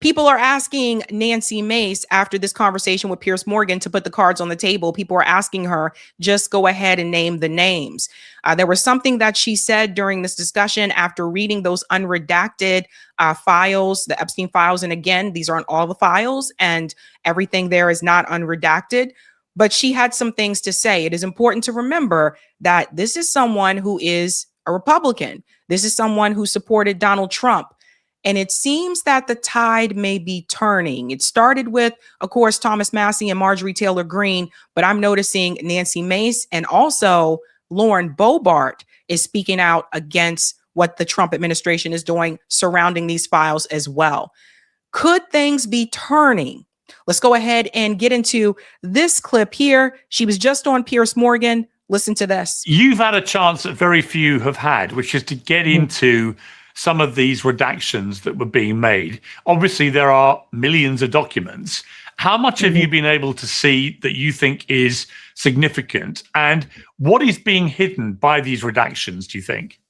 People are asking Nancy Mace after this conversation with Piers Morgan to put the cards on the table. People are asking her, just go ahead and name the names. There was something that she said during this discussion after reading those unredacted files, the Epstein files. And again, these aren't all the files and everything there is not unredacted. But she had some things to say. It is important to remember that this is someone who is a Republican. This is someone who supported Donald Trump. And it seems that the tide may be turning. It started with, of course, Thomas Massie and Marjorie Taylor Greene, but I'm noticing Nancy Mace and also Lauren Boebert is speaking out against what the Trump administration is doing surrounding these files as well. Could things be turning? Let's go ahead and get into this clip here. She was just on Piers Morgan. Listen to this. You've had a chance that very few have had, which is to get into some of these redactions that were being made. Obviously, there are millions of documents. How much have you been able to see that you think is significant? And what is being hidden by these redactions, do you think?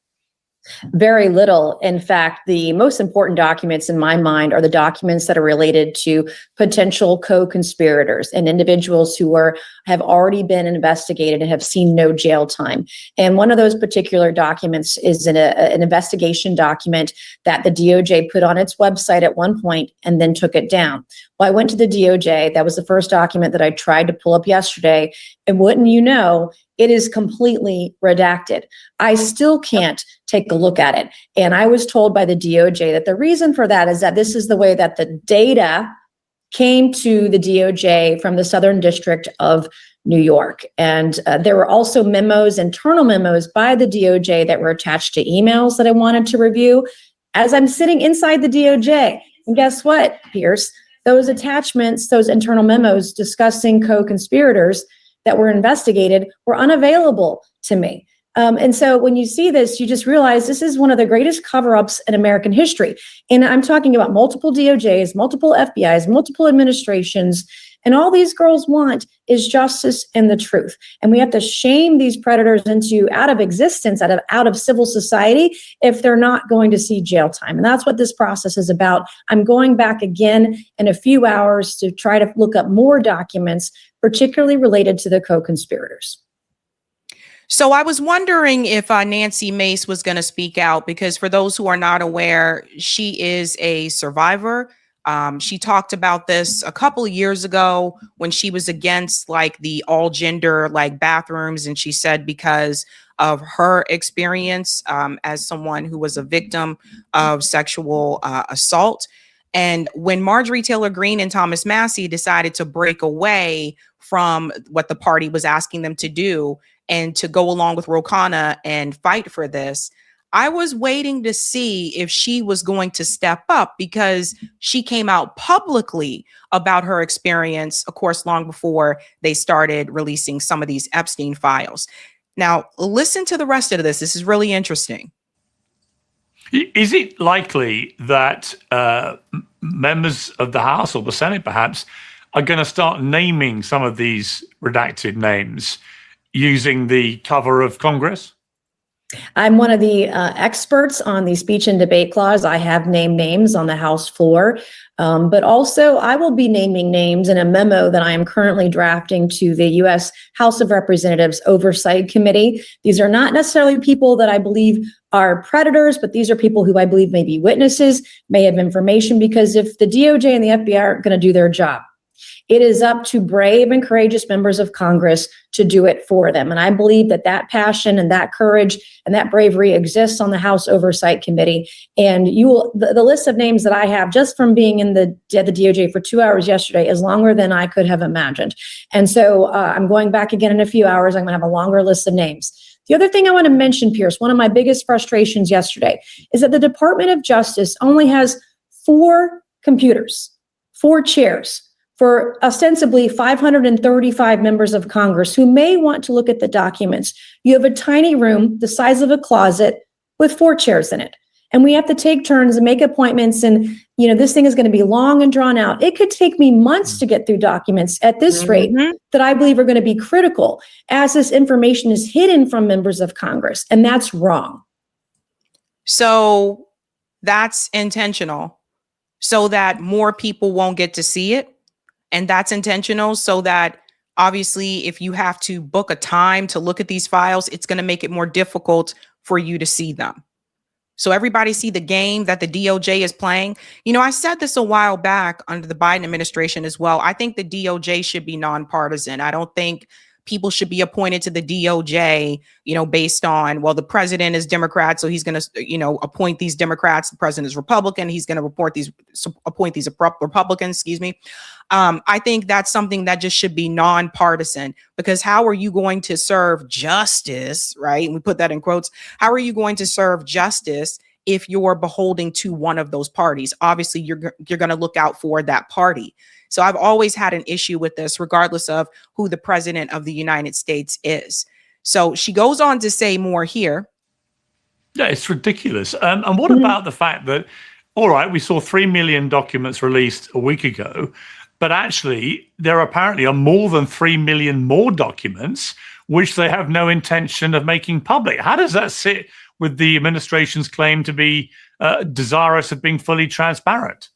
Very little. In fact, the most important documents in my mind are the documents that are related to potential co-conspirators and individuals who have already been investigated and have seen no jail time. And one of those particular documents is an investigation document that the DOJ put on its website at one point and then took it down. Well, I went to the DOJ. That was the first document that I tried to pull up yesterday. And wouldn't you know, it is completely redacted. I still can't take a look at it. And I was told by the DOJ that the reason for that is that this is the way that the data came to the DOJ from the Southern District of New York. And there were also memos, internal memos by the DOJ that were attached to emails that I wanted to review as I'm sitting inside the DOJ. And guess what, Piers? Those attachments, those internal memos discussing co-conspirators that were investigated were unavailable to me. And so when you see this, you just realize this is one of the greatest cover-ups in American history. And I'm talking about multiple DOJs, multiple FBIs, multiple administrations, and all these girls want is justice and the truth. And we have to shame these predators into out of existence, out of civil society, if they're not going to see jail time. And that's what this process is about. I'm going back again in a few hours to try to look up more documents, particularly related to the co-conspirators. So I was wondering if Nancy Mace was going to speak out, because for those who are not aware, she is a survivor. She talked about this a couple of years ago when she was against like the all gender like bathrooms. And she said because of her experience as someone who was a victim of sexual assault. And when Marjorie Taylor Greene and Thomas Massie decided to break away from what the party was asking them to do and to go along with Ro Khanna and fight for this, I was waiting to see if she was going to step up, because she came out publicly about her experience, of course, long before they started releasing some of these Epstein files. Now, listen to the rest of this. This is really interesting. Is it likely that members of the House or the Senate, perhaps, are going to start naming some of these redacted names using the cover of Congress? I'm one of the experts on the speech and debate clause. I have named names on the House floor, but also I will be naming names in a memo that I am currently drafting to the U.S. House of Representatives Oversight Committee. These are not necessarily people that I believe are predators, but these are people who I believe may be witnesses, may have information, because if the DOJ and the FBI aren't going to do their job, it is up to brave and courageous members of Congress to do it for them. And I believe that that passion and that courage and that bravery exists on the House Oversight Committee. And the list of names that I have just from being at the DOJ for 2 hours yesterday is longer than I could have imagined. And so I'm going back again in a few hours. I'm going to have a longer list of names. The other thing I want to mention, Piers, one of my biggest frustrations yesterday is that the Department of Justice only has 4 computers, 4 chairs, for ostensibly 535 members of Congress who may want to look at the documents. You have a tiny room the size of a closet with 4 chairs in it. And we have to take turns and make appointments. And, this thing is going to be long and drawn out. It could take me months to get through documents at this rate that I believe are going to be critical as this information is hidden from members of Congress. And that's wrong. So that's intentional. so that more people won't get to see it. And that's intentional, so that obviously if you have to book a time to look at these files, it's going to make it more difficult for you to see them. So everybody see the game that the DOJ is playing. You know, I said this a while back under the Biden administration as well. I think the DOJ should be nonpartisan. I don't think people should be appointed to the DOJ, you know, based on, well, the president is Democrat, so he's going to, you know, appoint these Democrats. The president is Republican. He's going to appoint these Republicans, excuse me. I think that's something that just should be nonpartisan, because how are you going to serve justice, right? And we put that in quotes. How are you going to serve justice if you're beholding to one of those parties? Obviously, you're going to look out for that party. So I've always had an issue with this, regardless of who the president of the United States is. So she goes on to say more here. Yeah, it's ridiculous. And what about the fact that, all right, we saw 3 million documents released a week ago, but actually there apparently are more than 3 million more documents which they have no intention of making public. How does that sit with the administration's claim to be desirous of being fully transparent?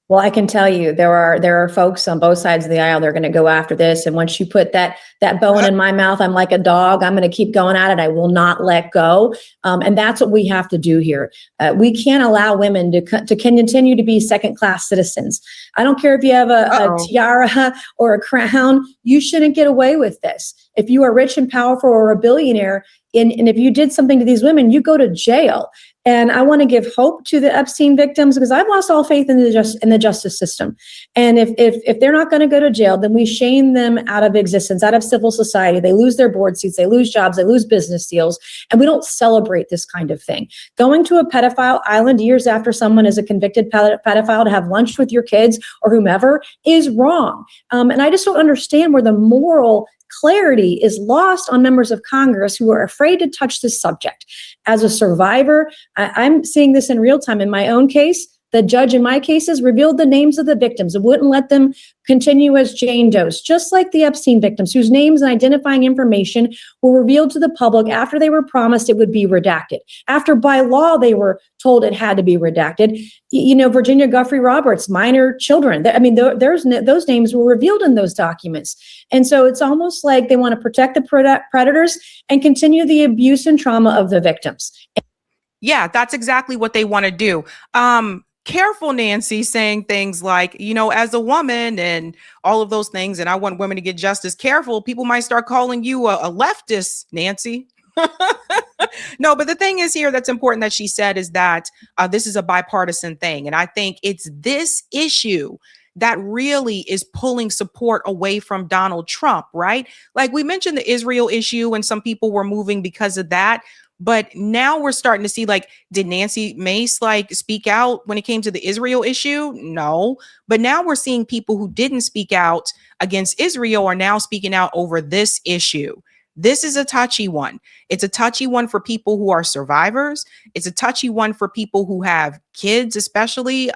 Well, I can tell you there are folks on both sides of the aisle that are going to go after this. And once you put that bone in my mouth, I'm like a dog. I'm going to keep going at it. I will not let go. And that's what we have to do here. We can't allow women to continue to be second-class citizens. I don't care if you have a tiara or a crown. You shouldn't get away with this. If you are rich and powerful or a billionaire, and if you did something to these women, you go to jail. And I want to give hope to the Epstein victims, because I've lost all faith in the justice system. And if they're not going to go to jail, then we shame them out of existence, out of civil society. They lose their board seats, they lose jobs, they lose business deals, and we don't celebrate this kind of thing. Going to a pedophile island years after someone is a convicted pedophile to have lunch with your kids or whomever is wrong. And I just don't understand where the moral clarity is lost on members of Congress who are afraid to touch this subject. As a survivor, I'm seeing this in real time. In my own case, the judge in my cases revealed the names of the victims and wouldn't let them continue as Jane Does, just like the Epstein victims, whose names and identifying information were revealed to the public after they were promised it would be redacted. After by law, they were told it had to be redacted. You know, Virginia Guffrey Roberts, minor children. I mean, those names were revealed in those documents. And so it's almost like they want to protect the predators and continue the abuse and trauma of the victims. Yeah, that's exactly what they want to do. Careful, Nancy, saying things like, you know, as a woman and all of those things, and I want women to get justice. Careful, people might start calling you a leftist, Nancy. No, but the thing is here that's important that she said is that this is a bipartisan thing. And I think it's this issue that really is pulling support away from Donald Trump, right? Like we mentioned the Israel issue, and some people were moving because of that. But now we're starting to see, like, did Nancy Mace speak out when it came to the Israel issue? No. But now we're seeing people who didn't speak out against Israel are now speaking out over this issue. This is a touchy one. It's a touchy one for people who are survivors. It's a touchy one for people who have kids, especially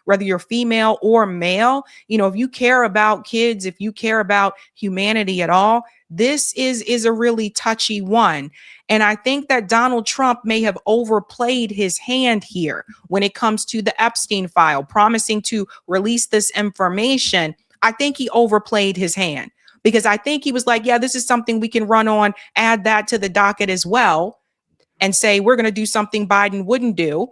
whether you're female or male. You know, if you care about kids, if you care about humanity at all, this is a really touchy one. And I think that Donald Trump may have overplayed his hand here when it comes to the Epstein file, promising to release this information. I think he overplayed his hand, because I think he was like, yeah, this is something we can run on, add that to the docket as well, and say we're going to do something Biden wouldn't do,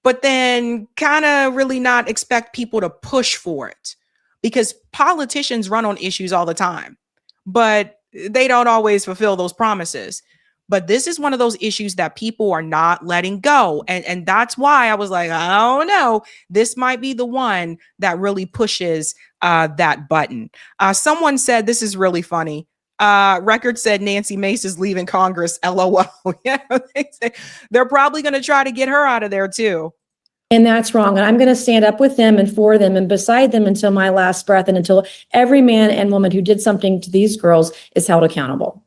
but then kind of really not expect people to push for it, because politicians run on issues all the time, but they don't always fulfill those promises. But this is one of those issues that people are not letting go. And that's why I was like, oh no, this might be the one that really pushes that button. Someone said, this is really funny. Record said Nancy Mace is leaving Congress. LOL. Yeah, they're probably going to try to get her out of there too. And that's wrong. And I'm going to stand up with them and for them and beside them until my last breath, and until every man and woman who did something to these girls is held accountable.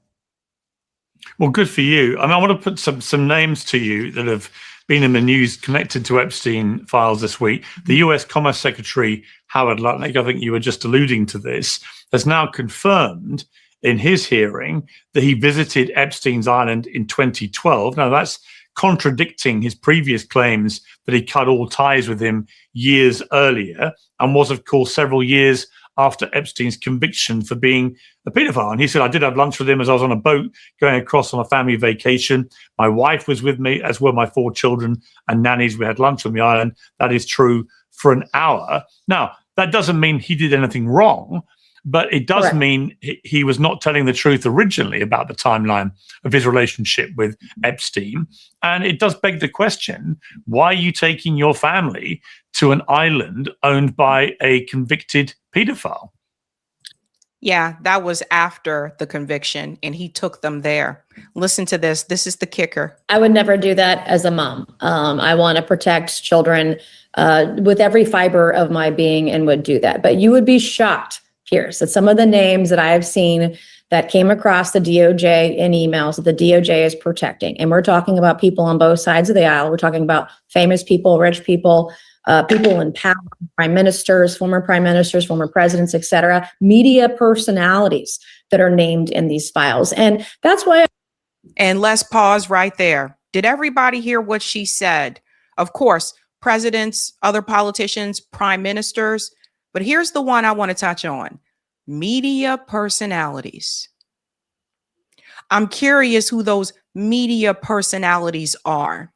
Well, good for you. I mean, I want to put some names to you that have been in the news connected to Epstein files this week. The US Commerce Secretary, Howard Lutnick, I think you were just alluding to this, has now confirmed in his hearing that he visited Epstein's island in 2012. Now, that's contradicting his previous claims that he cut all ties with him years earlier, and was, of course, several years after Epstein's conviction for being a pedophile. And he said, I did have lunch with him as I was on a boat going across on a family vacation. My wife was with me, as were my 4 children and nannies. We had lunch on the island. That is true for an hour. Now, that doesn't mean he did anything wrong, but it does mean he was not telling the truth originally about the timeline of his relationship with Epstein. And it does beg the question, why are you taking your family to an island owned by a convicted pedophile? Yeah, that was after the conviction, and he took them there. Listen to this. This is the kicker. I would never do that as a mom. I want to protect children with every fiber of my being, and would do that. But you would be shocked, Pierce, that some of the names that I have seen that came across the DOJ in emails that the DOJ is protecting. And we're talking about people on both sides of the aisle. We're talking about famous people, rich people, people in power, prime ministers, former presidents, et cetera, media personalities that are named in these files. And that's why. And let's pause right there. Did everybody hear what she said? Of course, presidents, other politicians, prime ministers. But here's the one I want to touch on. Media personalities. I'm curious who those media personalities are.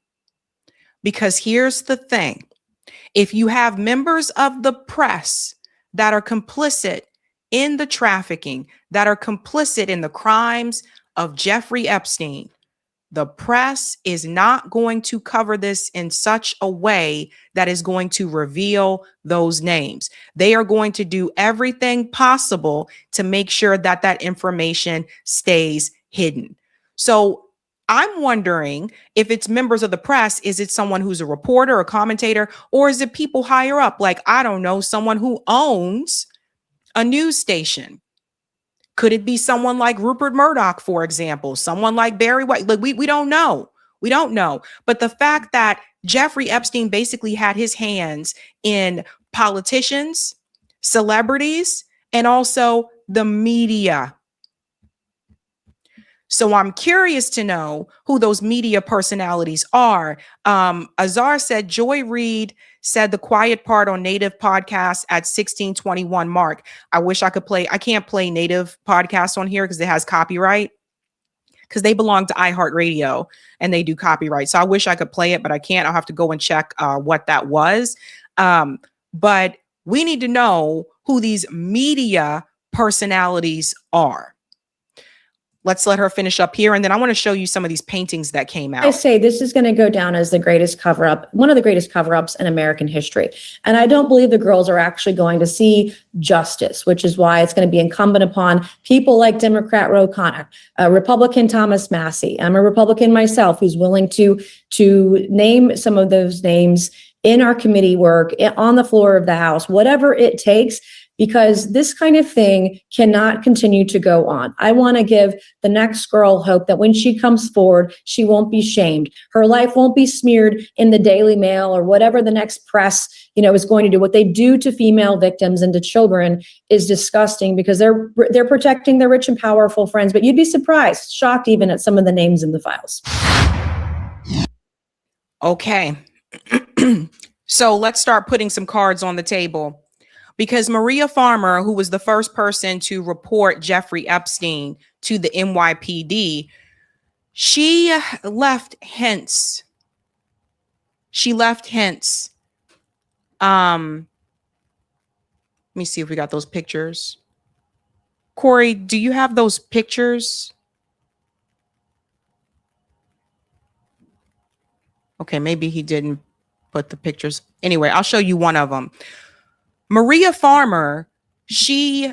Because here's the thing. If you have members of the press that are complicit in the trafficking, that are complicit in the crimes of Jeffrey Epstein, the press is not going to cover this in such a way that is going to reveal those names. They are going to do everything possible to make sure that that information stays hidden. So I'm wondering if it's members of the press, is it someone who's a reporter, a commentator, or is it people higher up? Like, I don't know, someone who owns a news station. Could it be someone like Rupert Murdoch, for example, someone like Barry White? Look, we don't know. We don't know. But the fact that Jeffrey Epstein basically had his hands in politicians, celebrities, and also the media. So I'm curious to know who those media personalities are. Azar said, Joy Reid said the quiet part on Native podcasts at 1621 mark. I wish I could play. I can't play Native podcasts on here because it has copyright, because they belong to iHeart Radio and they do copyright. So I wish I could play it, but I can't. I'll have to go and check what that was. But we need to know who these media personalities are. Let's let her finish up here. And then I want to show you some of these paintings that came out. I say this is going to go down as the greatest cover-up, one of the greatest cover-ups in American history. And I don't believe the girls are actually going to see justice, which is why it's going to be incumbent upon people like Democrat Ro Khanna, Republican Thomas Massey. I'm a Republican myself who's willing to name some of those names in our committee work, on the floor of the House, whatever it takes, because this kind of thing cannot continue to go on. I want to give the next girl hope that when she comes forward, she won't be shamed. Her life won't be smeared in the Daily Mail or whatever the next press, is going to do. What they do to female victims and to children is disgusting, because they're protecting their rich and powerful friends. But you'd be surprised, shocked even at some of the names in the files. Okay. So let's start putting some cards on the table. Because Maria Farmer, who was the first person to report Jeffrey Epstein to the NYPD, she left hints. Let me see if we got those pictures. Corey, do you have those pictures? Okay, maybe he didn't put the pictures. Anyway, I'll show you one of them. Maria Farmer, she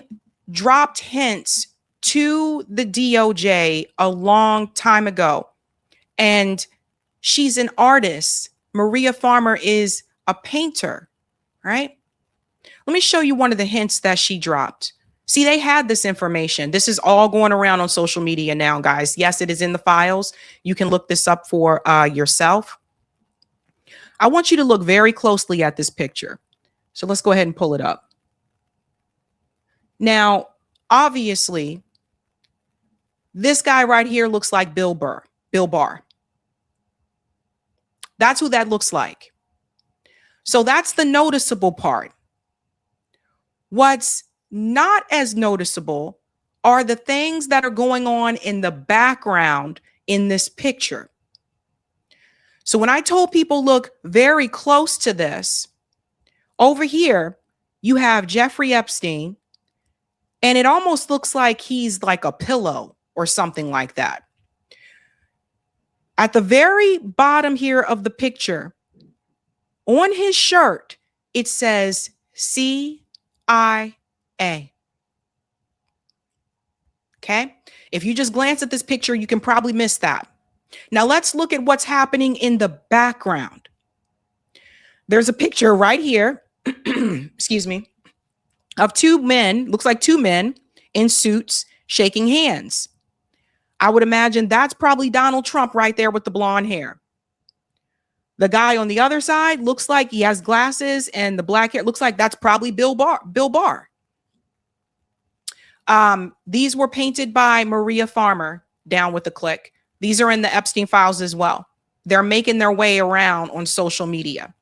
dropped hints to the DOJ a long time ago, and she's an artist. Maria Farmer is a painter, right? Let me show you one of the hints that she dropped. See, they had this information. This is all going around on social media now, guys. Yes, it is in the files. You can look this up for yourself. I want you to look very closely at this picture. So let's go ahead and pull it up. Now, obviously, this guy right here looks like Bill Barr. That's who that looks like. So that's the noticeable part. What's not as noticeable are the things that are going on in the background in this picture. So when I told people, look very close to this, over here, you have Jeffrey Epstein, and it almost looks like he's like a pillow or something like that. At the very bottom here of the picture, on his shirt, it says CIA. Okay. If you just glance at this picture, you can probably miss that. Now let's look at what's happening in the background. There's a picture right here, excuse me, of two men, looks like two men in suits shaking hands. I would imagine that's probably Donald Trump right there with the blonde hair. The guy on the other side looks like he has glasses and the black hair looks like that's probably Bill Barr. These were painted by Maria Farmer down with the click. These are in the Epstein files as well. They're making their way around on social media.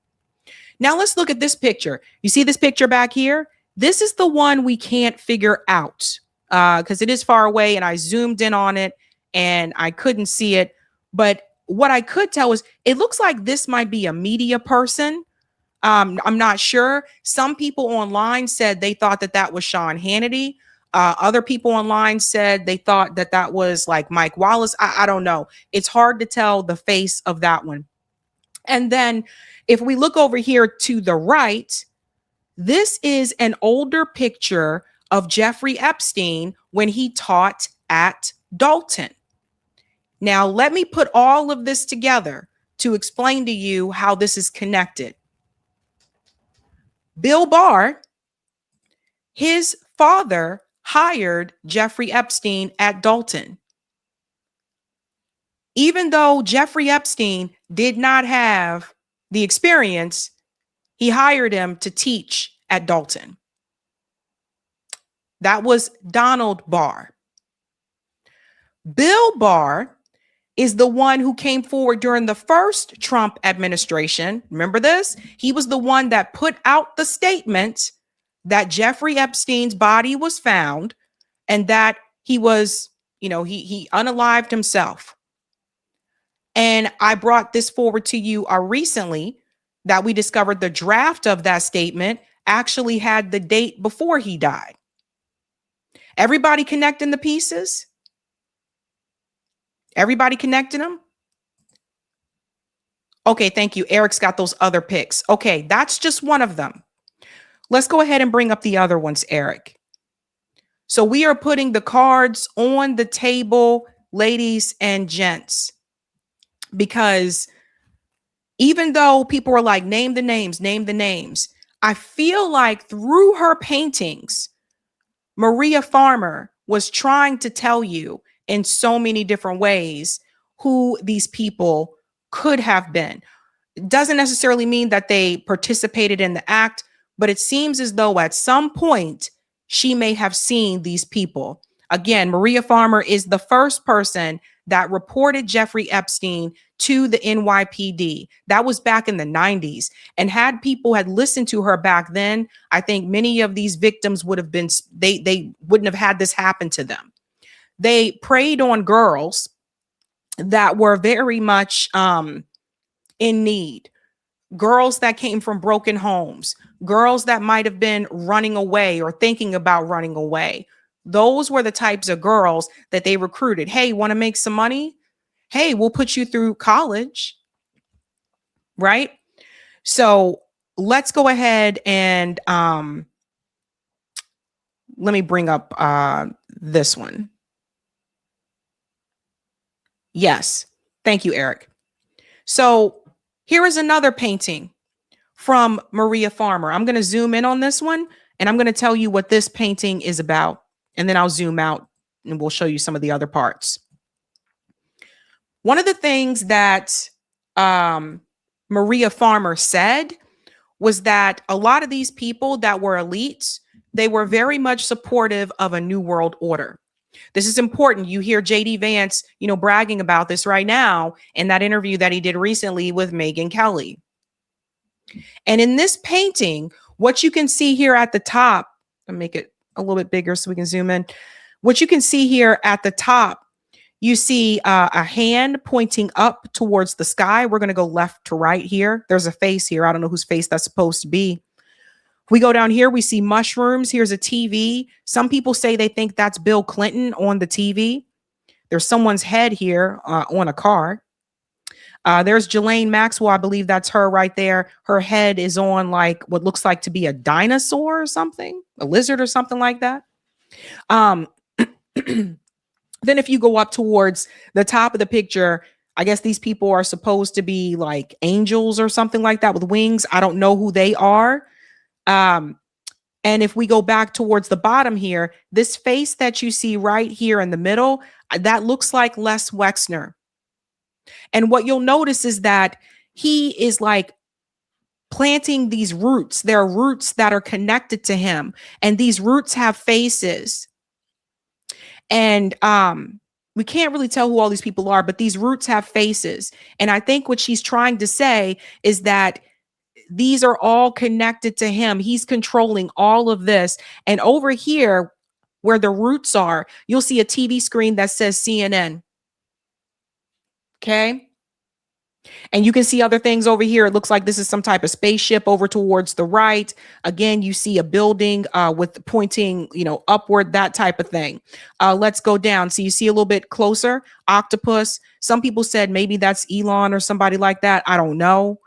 Now let's look at this picture. You see this picture back here? This is the one we can't figure out because it is far away and I zoomed in on it and I couldn't see it. But what I could tell is it looks like this might be a media person. I'm not sure. Some people online said they thought that that was Sean Hannity. Other people online said they thought that that was like Mike Wallace. I don't know. It's hard to tell the face of that one. And then if we look over here to the right, this is an older picture of Jeffrey Epstein when he taught at Dalton. Now, let me put all of this together to explain to you how this is connected. Bill Barr, his father hired Jeffrey Epstein at Dalton. Even though Jeffrey Epstein did not have the experience, he hired him to teach at Dalton. That was Donald Barr. Bill Barr is the one who came forward during the first Trump administration. Remember this? He was the one that put out the statement that Jeffrey Epstein's body was found and that he was, he unalived himself. And I brought this forward to you recently that we discovered the draft of that statement actually had the date before he died. Everybody connecting the pieces? Everybody connecting them? Okay, thank you. Eric's got those other pics. Okay, that's just one of them. Let's go ahead and bring up the other ones, Eric. So we are putting the cards on the table, ladies and gents, because even though people are like, name the names, I feel like through her paintings, Maria Farmer was trying to tell you in so many different ways who these people could have been. It doesn't necessarily mean that they participated in the act, but it seems as though at some point she may have seen these people. Again, Maria Farmer is the first person that reported Jeffrey Epstein to the NYPD. That was back in the 90s. And had people had listened to her back then, I think many of these victims would have been, they wouldn't have had this happen to them. They preyed on girls that were very much in need. Girls that came from broken homes, girls that might have been running away or thinking about running away. Those were the types of girls that they recruited. Hey, want to make some money? Hey, we'll put you through college. Right? So let's go ahead and let me bring up this one. Yes. Thank you, Eric. So here is another painting from Maria Farmer. I'm going to zoom in on this one and I'm going to tell you what this painting is about. And then I'll zoom out and we'll show you some of the other parts. One of the things that Maria Farmer said was that a lot of these people that were elites, they were very much supportive of a new world order. This is important. You hear JD Vance, bragging about this right now in that interview that he did recently with Megyn Kelly. And in this painting, what you can see here at the top, I'll make it a little bit bigger so we can zoom in. What you can see here at the top, you see a hand pointing up towards the sky. We're going to go left to right here. There's a face here. I don't know whose face that's supposed to be. We go down here, we see mushrooms. Here's a TV. Some people say they think that's Bill Clinton on the TV. There's someone's head here on a car. There's Ghislaine Maxwell. I believe that's her right there. Her head is on like what looks like to be a dinosaur or something, a lizard or something like that. Then if you go up towards the top of the picture, I guess these people are supposed to be like angels or something like that with wings. I don't know who they are. And if we go back towards the bottom here, this face that you see right here in the middle, that looks like Les Wexner. And what you'll notice is that he is like planting these roots. There are roots that are connected to him, and these roots have faces. And we can't really tell who all these people are, but these roots have faces. And I think what she's trying to say is that these are all connected to him. He's controlling all of this. And over here, where the roots are, you'll see a TV screen that says CNN. Okay. And you can see other things over here. It looks like this is some type of spaceship over towards the right. Again, you see a building with pointing, upward, that type of thing. Let's go down. So you see a little bit closer, octopus. Some people said maybe that's Elon or somebody like that. I don't know.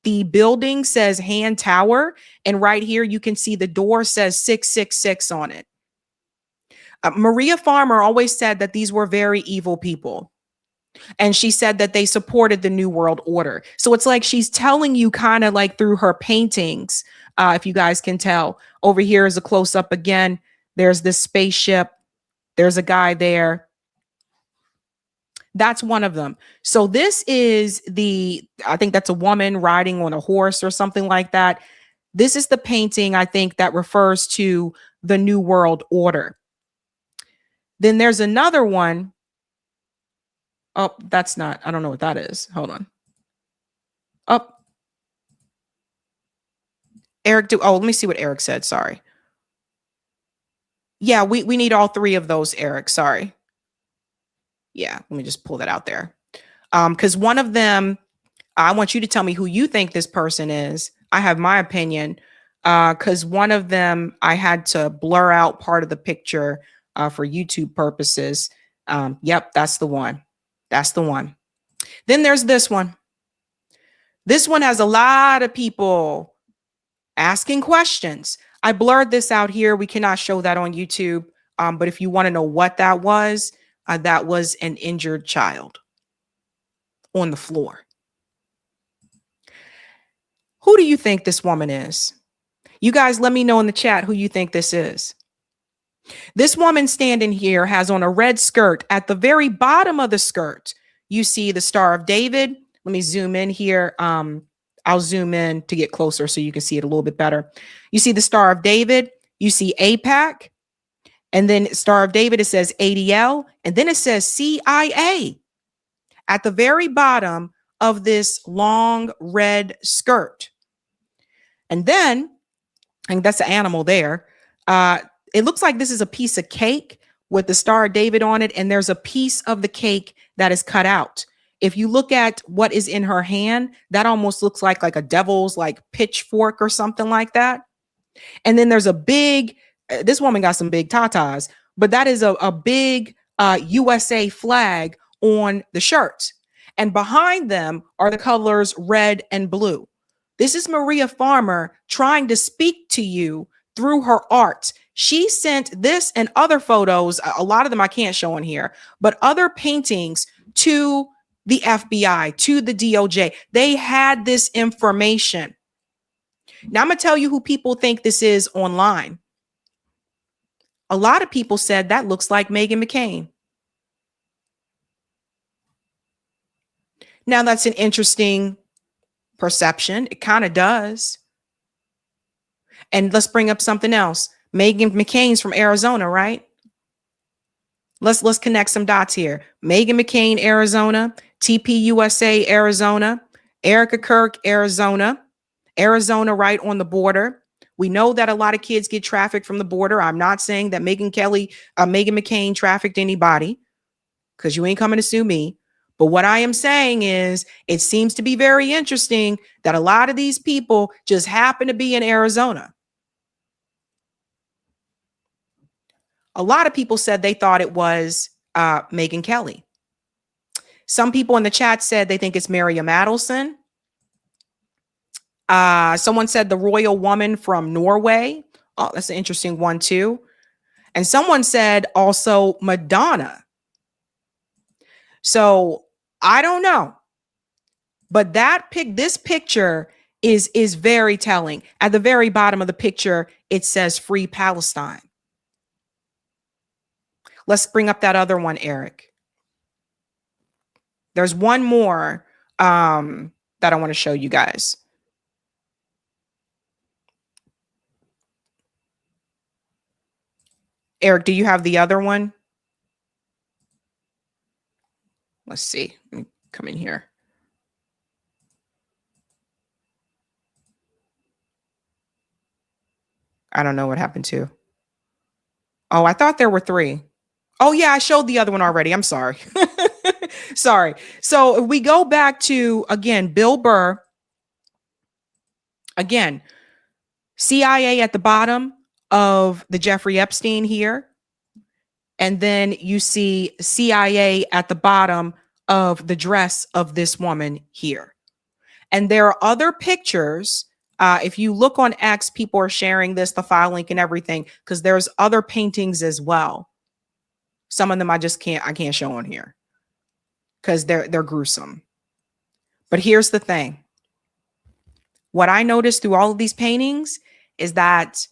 The building says Han Tower. And right here, you can see the door says 666 on it. Maria Farmer always said that these were very evil people. And she said that they supported the New World Order. So it's like she's telling you kind of like through her paintings, if you guys can tell. Over here is a close up again. There's this spaceship. There's a guy there. That's one of them. So this is I think that's a woman riding on a horse or something like that. This is the painting, I think, that refers to the New World Order. Then there's another one. Oh, that's not, I don't know what that is. Hold on. Oh, Eric, let me see what Eric said. Sorry. Yeah, we need all three of those, Eric. Sorry. Yeah, let me just pull that out there. Because one of them, I want you to tell me who you think this person is. I have my opinion. Because one of them, I had to blur out part of the picture for YouTube purposes. Yep, that's the one. That's the one. Then there's this one. This one has a lot of people asking questions. I blurred this out here. We cannot show that on YouTube. But if you want to know what that was an injured child on the floor. Who do you think this woman is? You guys let me know in the chat who you think this is. This woman standing here has on a red skirt. At the very bottom of the skirt, you see the Star of David. Let me zoom in here. I'll zoom in to get closer so you can see it a little bit better. You see the Star of David. You see AIPAC. And then Star of David, it says ADL. And then it says CIA at the very bottom of this long red skirt. And then, and that's an animal there. It looks like this is a piece of cake with the Star of David on it. And there's a piece of the cake that is cut out. If you look at what is in her hand, that almost looks like a devil's like pitchfork or something like that. And then there's a big, this woman got some big tatas, but that is a big USA flag on the shirt. And behind them are the colors red and blue. This is Maria Farmer trying to speak to you through her art. She sent this and other photos, a lot of them I can't show on here, but other paintings to the FBI, to the DOJ. They had this information. Now I'm going to tell you who people think this is online. A lot of people said that looks like Meghan McCain. Now that's an interesting perception. It kind of does. And let's bring up something else. Meghan McCain's from Arizona, right? Let's connect some dots here. Meghan McCain, Arizona. TPUSA, Arizona. Erica Kirk, Arizona. Arizona, right on the border. We know that a lot of kids get trafficked from the border. I'm not saying that Meghan McCain trafficked anybody, because you ain't coming to sue me. But what I am saying is it seems to be very interesting that a lot of these people just happen to be in Arizona. A lot of people said they thought it was Megyn Kelly. Some people in the chat said they think it's Miriam Adelson. Someone said the royal woman from Norway. Oh, that's an interesting one too. And someone said also Madonna. So I don't know. But this picture is very telling. At the very bottom of the picture, it says Free Palestine. Let's bring up that other one, Eric. There's one more that I want to show you guys. Eric, do you have the other one? Let's see. Let me come in here. I don't know what happened to. Oh, I thought there were 3. Oh, yeah, I showed the other one already. I'm sorry. Sorry. So if we go back to, again, Bill Burr, again, CIA at the bottom of the Jeffrey Epstein here. And then you see CIA at the bottom of the dress of this woman here. And there are other pictures. If you look on X, people are sharing this, the file link and everything, because there's other paintings as well. Some of them I can't show on here because they're gruesome. But here's the thing. What I noticed through all of these paintings is that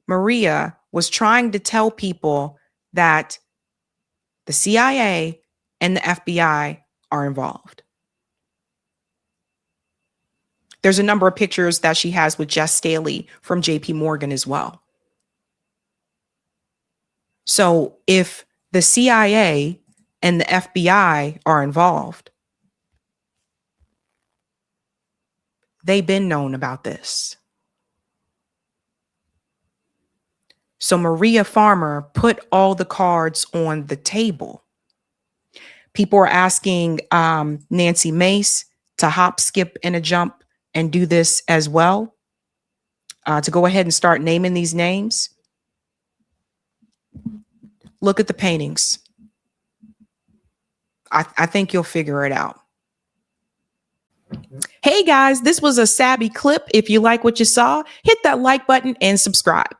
Maria was trying to tell people that the CIA and the FBI are involved. There's a number of pictures that she has with Jess Staley from JP Morgan as well. So if the CIA and the FBI are involved, they've been known about this. So Maria Farmer put all the cards on the table. People are asking Nancy Mace to hop, skip, and a jump and do this as well, to go ahead and start naming these names. Look at the paintings. I think you'll figure it out. Hey guys, this was a Sabby clip. If you like what you saw, hit that like button and subscribe.